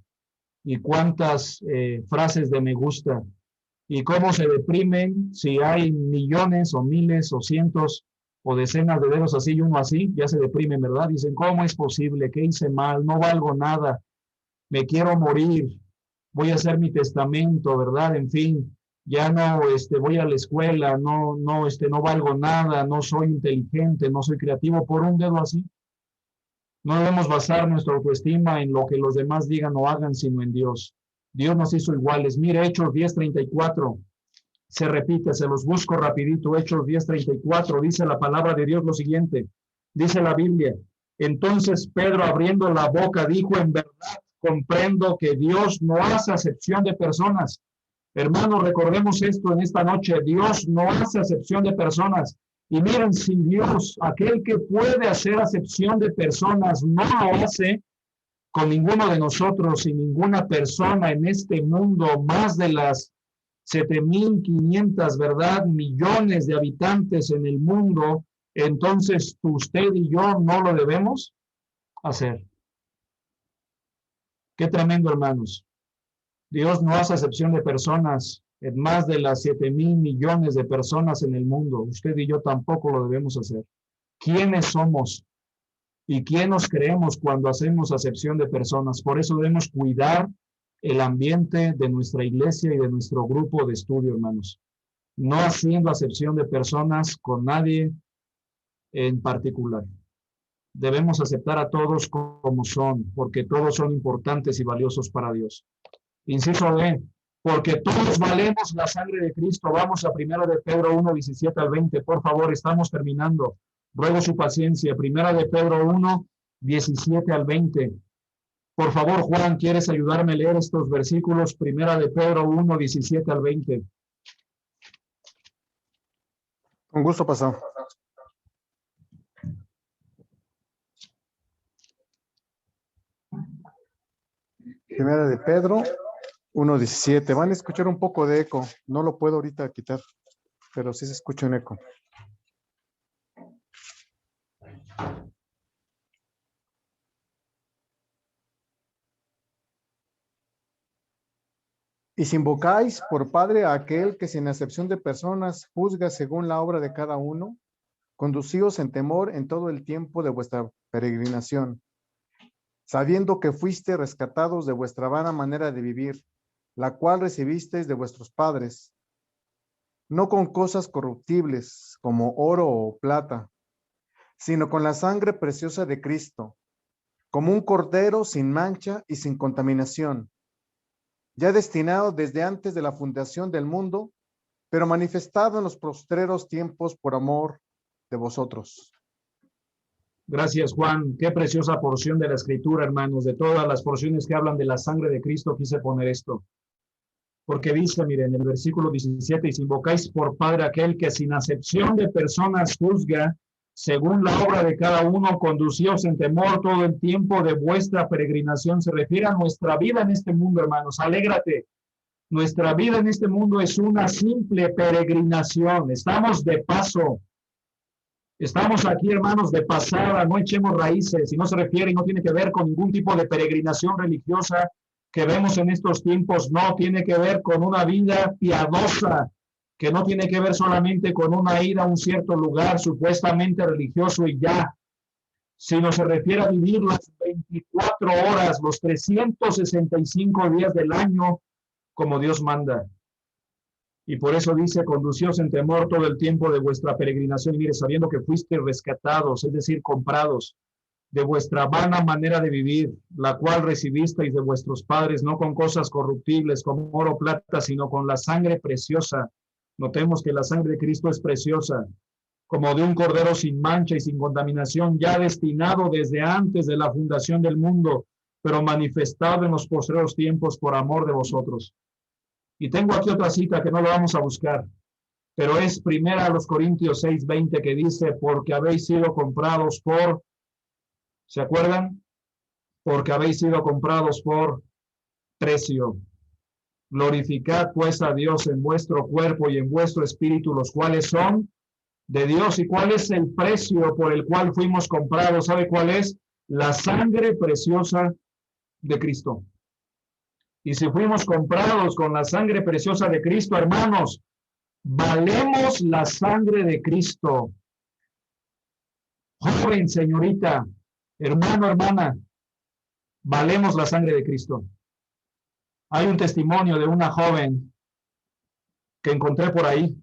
y cuántas frases de me gusta y cómo se deprimen si hay millones o miles o cientos o decenas de dedos así y uno así, ya se deprimen, ¿verdad? Dicen, ¿cómo es posible? ¿Qué hice mal? No valgo nada, me quiero morir, voy a hacer mi testamento, ¿verdad? En fin, ya no voy a la escuela, no valgo nada, no soy inteligente, no soy creativo, por un dedo así. No debemos basar nuestra autoestima en lo que los demás digan o hagan, sino en Dios. Dios nos hizo iguales. Mire, Hechos 10:34, se repite, se los busco rapidito. Hechos 10:34, dice la palabra de Dios lo siguiente. Dice la Biblia, entonces Pedro abriendo la boca dijo, en verdad comprendo que Dios no hace acepción de personas. Hermanos, recordemos esto en esta noche. Dios no hace acepción de personas. Y miren, si Dios, aquel que puede hacer acepción de personas, no lo hace con ninguno de nosotros y ninguna persona en este mundo, más de las 7,500, ¿verdad?, millones de habitantes en el mundo, entonces usted y yo no lo debemos hacer. Qué tremendo, hermanos. Dios no hace acepción de personas en más de las 7,000 millones de personas en el mundo. Usted y yo tampoco lo debemos hacer. ¿Quiénes somos? ¿Y quién nos creemos cuando hacemos acepción de personas? Por eso debemos cuidar el ambiente de nuestra iglesia y de nuestro grupo de estudio, hermanos. No haciendo acepción de personas con nadie en particular. Debemos aceptar a todos como son, porque todos son importantes y valiosos para Dios. Inciso B, porque todos valemos la sangre de Cristo. Vamos a 1 de Pedro 1, 17 al 20. Por favor, estamos terminando. Ruego su paciencia. 1 de Pedro 1, 17 al 20. Por favor, Juan, ¿quieres ayudarme a leer estos versículos? 1 de Pedro 1, 17 al 20. Con gusto, pastor. Primera de Pedro 1:17. Van a escuchar un poco de eco. No lo puedo ahorita quitar, pero sí se escucha un eco. Y si invocáis por Padre a aquel que sin acepción de personas juzga según la obra de cada uno, conducíos en temor en todo el tiempo de vuestra peregrinación, sabiendo que fuiste rescatados de vuestra vana manera de vivir, la cual recibisteis de vuestros padres, no con cosas corruptibles como oro o plata, sino con la sangre preciosa de Cristo, como un cordero sin mancha y sin contaminación, ya destinado desde antes de la fundación del mundo, pero manifestado en los postreros tiempos por amor de vosotros. Gracias, Juan. Qué preciosa porción de la Escritura, hermanos. De todas las porciones que hablan de la sangre de Cristo, quise poner esto. Porque dice, miren, en el versículo 17, y si invocáis por Padre aquel que sin acepción de personas juzga, según la obra de cada uno, conducíos en temor todo el tiempo de vuestra peregrinación. Se refiere a nuestra vida en este mundo, hermanos. Alégrate. Nuestra vida en este mundo es una simple peregrinación. Estamos de paso. Estamos aquí, hermanos, de pasada. No echemos raíces. Y no se refiere y no tiene que ver con ningún tipo de peregrinación religiosa que vemos en estos tiempos. No tiene que ver con una vida piadosa, que no tiene que ver solamente con una ida a un cierto lugar supuestamente religioso y ya, sino se refiere a vivir las 24 horas, los 365 días del año, como Dios manda. Y por eso dice, conducíos en temor todo el tiempo de vuestra peregrinación, y mire, sabiendo que fuiste rescatados, es decir, comprados, de vuestra vana manera de vivir, la cual recibisteis de vuestros padres, no con cosas corruptibles como oro o plata, sino con la sangre preciosa. Notemos que la sangre de Cristo es preciosa, como de un cordero sin mancha y sin contaminación, ya destinado desde antes de la fundación del mundo, pero manifestado en los postreros tiempos por amor de vosotros. Y tengo aquí otra cita que no la vamos a buscar, pero es 1 Corintios 6:20, que dice, porque habéis sido comprados por, ¿se acuerdan? Porque habéis sido comprados por precio. Glorificad pues a Dios en vuestro cuerpo y en vuestro espíritu, los cuales son de Dios. ¿Y cuál es el precio por el cual fuimos comprados? ¿Sabe cuál es? La sangre preciosa de Cristo. Y si fuimos comprados con la sangre preciosa de Cristo, hermanos, valemos la sangre de Cristo. Joven, señorita, hermano, hermana, valemos la sangre de Cristo. Hay un testimonio de una joven que encontré por ahí,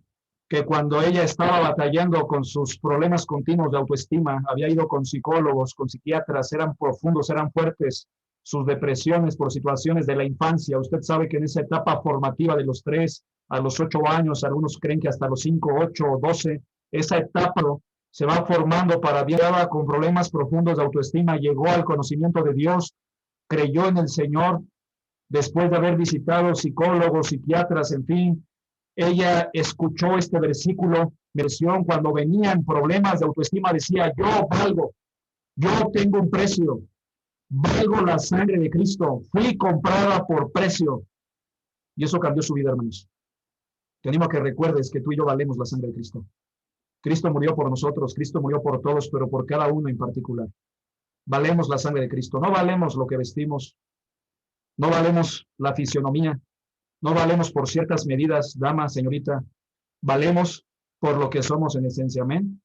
que cuando ella estaba batallando con sus problemas continuos de autoestima, había ido con psicólogos, con psiquiatras, eran profundos, eran fuertes, sus depresiones por situaciones de la infancia. Usted sabe que en esa etapa formativa de los 3 a los 8 años, algunos creen que hasta los 5, 8 o 12, esa etapa se va formando para bien, con problemas profundos de autoestima, llegó al conocimiento de Dios, creyó en el Señor, después de haber visitado psicólogos, psiquiatras, en fin, ella escuchó este versículo, cuando venían problemas de autoestima, decía, yo valgo, yo tengo un precio, valgo la sangre de Cristo, fui comprada por precio. Y eso cambió su vida, hermanos. Te animo a que recuerdes que tú y yo valemos la sangre de Cristo. Cristo murió por nosotros, Cristo murió por todos, pero por cada uno en particular. Valemos la sangre de Cristo, no valemos lo que vestimos, no valemos la fisionomía, no valemos por ciertas medidas, dama, señorita, valemos por lo que somos en esencia, amén.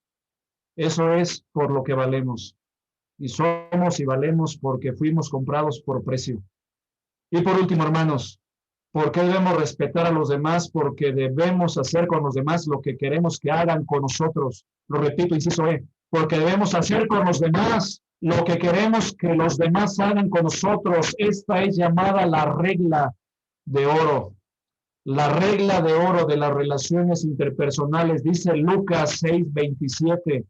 Eso es por lo que valemos. Y somos y valemos porque fuimos comprados por precio. Y por último, hermanos, ¿por qué debemos respetar a los demás? Porque debemos hacer con los demás lo que queremos que hagan con nosotros. Lo repito, inciso E, porque debemos hacer con los demás lo que queremos que los demás hagan con nosotros. Esta es llamada la regla de oro. La regla de oro de las relaciones interpersonales, dice Lucas 6:27.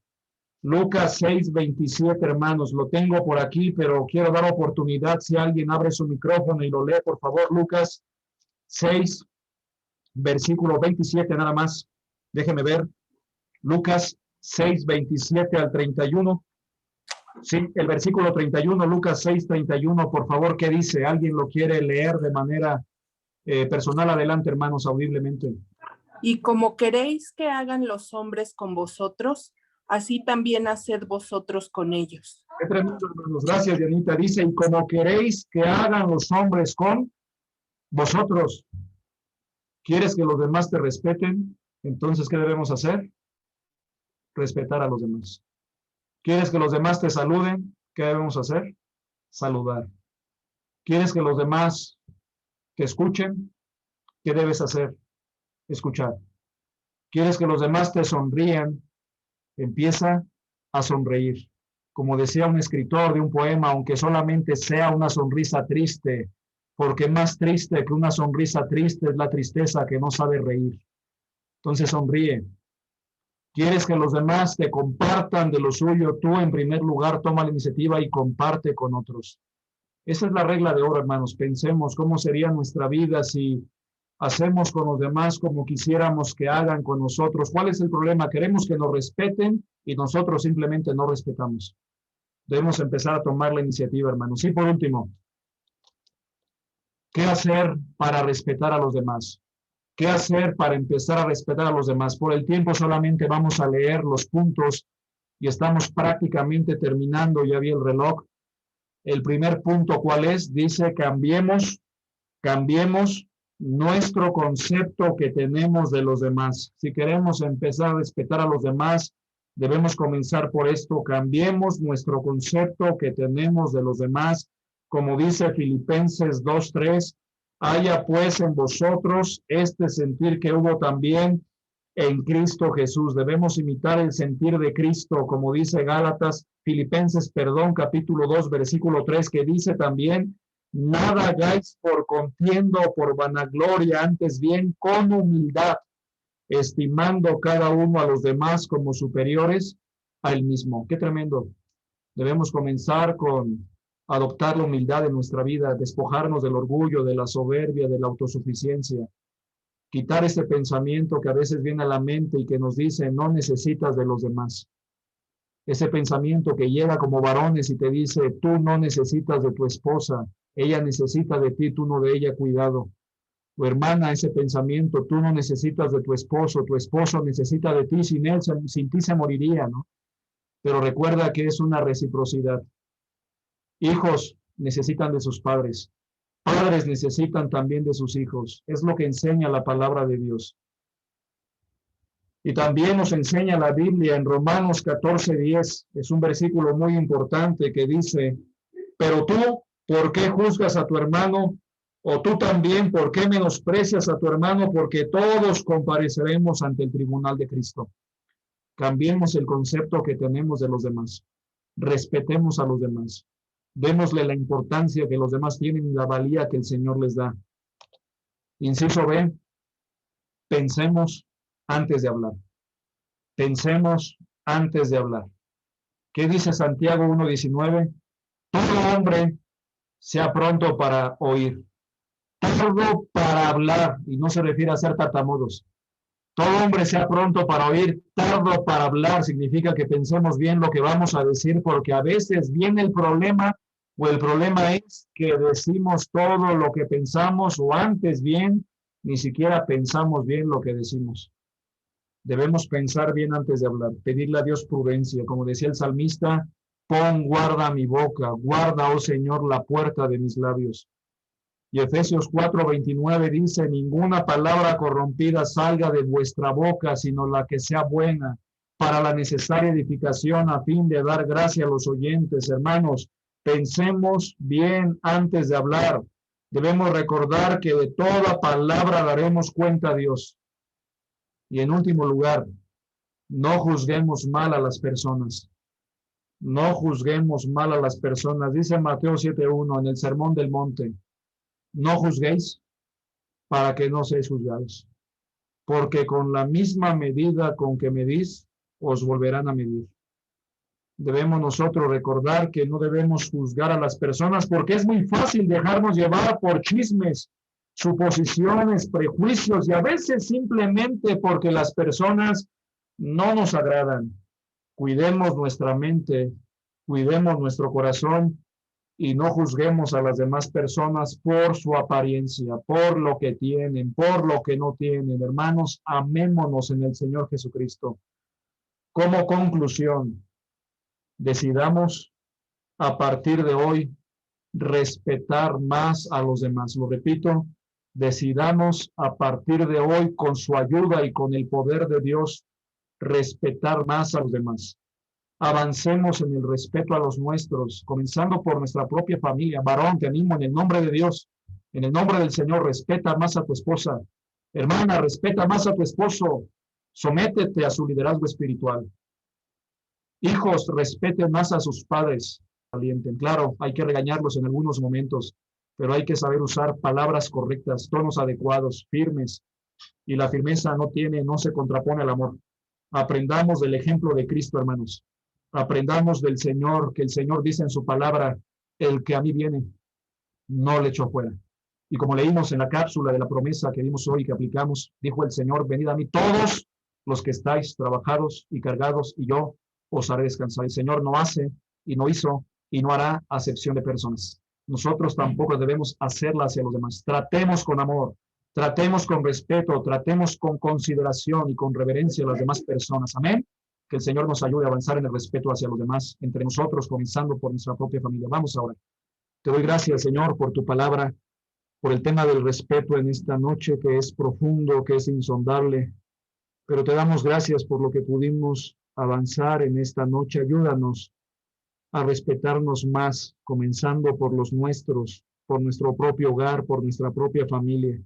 Lucas 6:27, hermanos, lo tengo por aquí, pero quiero dar oportunidad si alguien abre su micrófono y lo lee, por favor. Lucas 6, versículo 27, nada más. Déjeme ver. Lucas 6:27 al 31. Sí, el versículo 31, Lucas 6:31, por favor, ¿qué dice? ¿Alguien lo quiere leer de manera personal? Adelante, hermanos, audiblemente. Y como queréis que hagan los hombres con vosotros, así también haced vosotros con ellos. Qué tremendo, hermanos. Gracias, Dianita. Dice, y como queréis que hagan los hombres con vosotros. ¿Quieres que los demás te respeten? Entonces, ¿qué debemos hacer? Respetar a los demás. ¿Quieres que los demás te saluden? ¿Qué debemos hacer? Saludar. ¿Quieres que los demás te escuchen? ¿Qué debes hacer? Escuchar. ¿Quieres que los demás te sonrían? Empieza a sonreír. Como decía un escritor de un poema, aunque solamente sea una sonrisa triste, porque más triste que una sonrisa triste es la tristeza que no sabe reír. Entonces sonríe. ¿Quieres que los demás te compartan de lo suyo? Tú, en primer lugar, toma la iniciativa y comparte con otros. Esa es la regla de oro, hermanos. Pensemos cómo sería nuestra vida si hacemos con los demás como quisiéramos que hagan con nosotros. ¿Cuál es el problema? Queremos que nos respeten y nosotros simplemente no respetamos. Debemos empezar a tomar la iniciativa, hermanos. Y por último, ¿qué hacer para respetar a los demás? ¿Qué hacer para empezar a respetar a los demás? Por el tiempo solamente vamos a leer los puntos y estamos prácticamente terminando, ya vi el reloj. El primer punto, ¿cuál es? Dice, cambiemos nuestro concepto que tenemos de los demás. Si queremos empezar a respetar a los demás, debemos comenzar por esto. Cambiemos nuestro concepto que tenemos de los demás. Como dice Filipenses 2:3, haya pues en vosotros este sentir que hubo también en Cristo Jesús. Debemos imitar el sentir de Cristo, como dice Filipenses, capítulo 2, versículo 3, que dice también, nada hagáis por contienda o por vanagloria, antes bien con humildad, estimando cada uno a los demás como superiores a él mismo. Qué tremendo. Debemos comenzar con adoptar la humildad en nuestra vida, despojarnos del orgullo, de la soberbia, de la autosuficiencia, quitar ese pensamiento que a veces viene a la mente y que nos dice, no necesitas de los demás. Ese pensamiento que llega como varones y te dice, tú no necesitas de tu esposa, Ella necesita de ti, tú no de ella, cuidado. Tu hermana, ese pensamiento, tú no necesitas de tu esposo necesita de ti, sin él, sin ti se moriría, ¿no? Pero recuerda que es una reciprocidad. Hijos necesitan de sus padres. Padres necesitan también de sus hijos. Es lo que enseña la palabra de Dios. Y también nos enseña la Biblia en Romanos 14:10. Es un versículo muy importante que dice, pero tú, ¿por qué juzgas a tu hermano? O tú también, ¿por qué menosprecias a tu hermano? Porque todos compareceremos ante el tribunal de Cristo. Cambiemos el concepto que tenemos de los demás. Respetemos a los demás. Démosle la importancia que los demás tienen y la valía que el Señor les da. Inciso B, pensemos antes de hablar. Pensemos antes de hablar. ¿Qué dice Santiago 1:19? Todo hombre sea pronto para oír, tardo para hablar, y no se refiere a ser tartamudos. Todo hombre sea pronto para oír, tardo para hablar, significa que pensemos bien lo que vamos a decir, porque a veces viene el problema, o el problema es que decimos todo lo que pensamos, o antes bien, ni siquiera pensamos bien lo que decimos. Debemos pensar bien antes de hablar, pedirle a Dios prudencia, como decía el salmista, pon guarda mi boca, guarda, oh Señor, la puerta de mis labios. Y Efesios 4:29 dice, ninguna palabra corrompida salga de vuestra boca, sino la que sea buena, para la necesaria edificación, a fin de dar gracia a los oyentes. Hermanos, pensemos bien antes de hablar. Debemos recordar que de toda palabra daremos cuenta a Dios. Y en último lugar, no juzguemos mal a las personas. No juzguemos mal a las personas. Dice Mateo 7:1 en el Sermón del Monte. No juzguéis para que no seáis juzgados, porque con la misma medida con que medís, os volverán a medir. Debemos nosotros recordar que no debemos juzgar a las personas porque es muy fácil dejarnos llevar por chismes, suposiciones, prejuicios y a veces simplemente porque las personas no nos agradan. Cuidemos nuestra mente, cuidemos nuestro corazón y no juzguemos a las demás personas por su apariencia, por lo que tienen, por lo que no tienen. Hermanos, amémonos en el Señor Jesucristo. Como conclusión, decidamos a partir de hoy respetar más a los demás. Lo repito, decidamos a partir de hoy, con su ayuda y con el poder de Dios, respetar más a los demás. Avancemos en el respeto a los nuestros, comenzando por nuestra propia familia. Varón, te animo en el nombre de Dios, en el nombre del Señor, respeta más a tu esposa. Hermana, respeta más a tu esposo. Sométete a su liderazgo espiritual. Hijos, respeten más a sus padres. Alienten. Claro, hay que regañarlos en algunos momentos, pero hay que saber usar palabras correctas, tonos adecuados, firmes. Y la firmeza no se contrapone al amor. Aprendamos del ejemplo de Cristo, hermanos. Aprendamos del Señor, que el Señor dice en su palabra, el que a mí viene, no le echo fuera. Y como leímos en la cápsula de la promesa que vimos hoy, que aplicamos, dijo el Señor, venid a mí todos los que estáis trabajados y cargados, y yo os haré descansar. El Señor no hace y no hizo y no hará acepción de personas. Nosotros tampoco debemos hacerla hacia los demás. Tratemos con amor, tratemos con respeto, tratemos con consideración y con reverencia a las demás personas. Amén. Que el Señor nos ayude a avanzar en el respeto hacia los demás, entre nosotros, comenzando por nuestra propia familia. Vamos ahora. Te doy gracias, Señor, por tu palabra, por el tema del respeto en esta noche, que es profundo, que es insondable. Pero te damos gracias por lo que pudimos avanzar en esta noche. Ayúdanos a respetarnos más, comenzando por los nuestros, por nuestro propio hogar, por nuestra propia familia.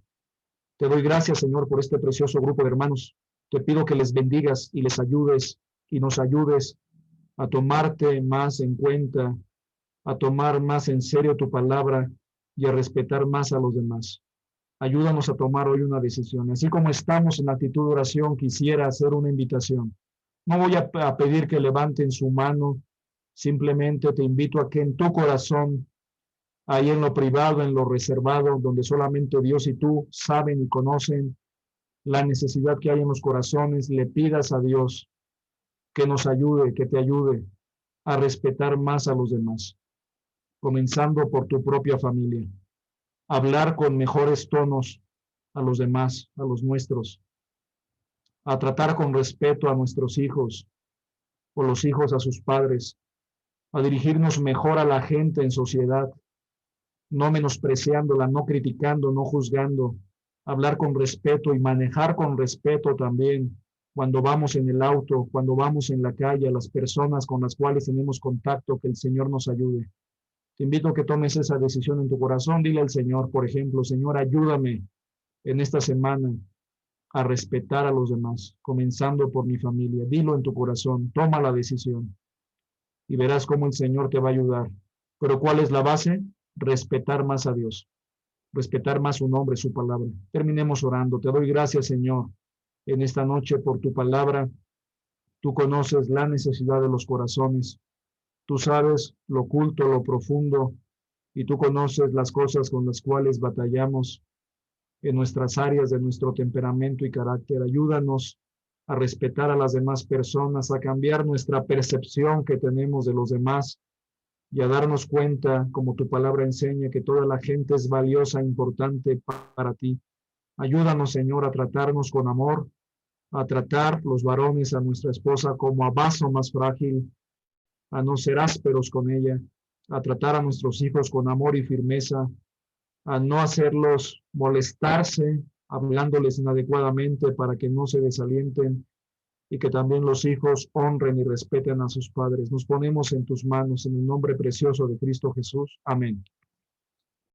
Te doy gracias, Señor, por este precioso grupo de hermanos. Te pido que les bendigas y les ayudes y nos ayudes a tomarte más en cuenta, a tomar más en serio tu palabra y a respetar más a los demás. Ayúdanos a tomar hoy una decisión. Así como estamos en actitud de oración, quisiera hacer una invitación. No voy a pedir que levanten su mano, simplemente te invito a que en tu corazón, ahí en lo privado, en lo reservado, donde solamente Dios y tú saben y conocen la necesidad que hay en los corazones, le pidas a Dios que nos ayude, que te ayude a respetar más a los demás. comenzando por tu propia familia. Hablar con mejores tonos a los demás, a los nuestros, a tratar con respeto a nuestros hijos o los hijos a sus padres, a dirigirnos mejor a la gente en sociedad, no menospreciándola, no criticando, no juzgando, hablar con respeto y manejar con respeto también cuando vamos en el auto, cuando vamos en la calle, a las personas con las cuales tenemos contacto, que el Señor nos ayude. Te invito a que tomes esa decisión en tu corazón. Dile al Señor, por ejemplo, Señor, ayúdame en esta semana a respetar a los demás, comenzando por mi familia. Dilo en tu corazón, toma la decisión y verás cómo el Señor te va a ayudar. Pero ¿cuál es la base? Respetar más a Dios, respetar más su nombre, su palabra. Terminemos orando. Te doy gracias, Señor, en esta noche por tu palabra. Tú conoces la necesidad de los corazones. Tú sabes lo oculto, lo profundo, y tú conoces las cosas con las cuales batallamos en nuestras áreas de nuestro temperamento y carácter. Ayúdanos a respetar a las demás personas, a cambiar nuestra percepción que tenemos de los demás y a darnos cuenta, como tu palabra enseña, que toda la gente es valiosa e importante para ti. Ayúdanos, Señor, a tratarnos con amor, a tratar los varones a nuestra esposa como a vaso más frágil, a no ser ásperos con ella, a tratar a nuestros hijos con amor y firmeza, a no hacerlos molestarse, hablándoles inadecuadamente para que no se desalienten y que también los hijos honren y respeten a sus padres. Nos ponemos en tus manos en el nombre precioso de Cristo Jesús. Amén.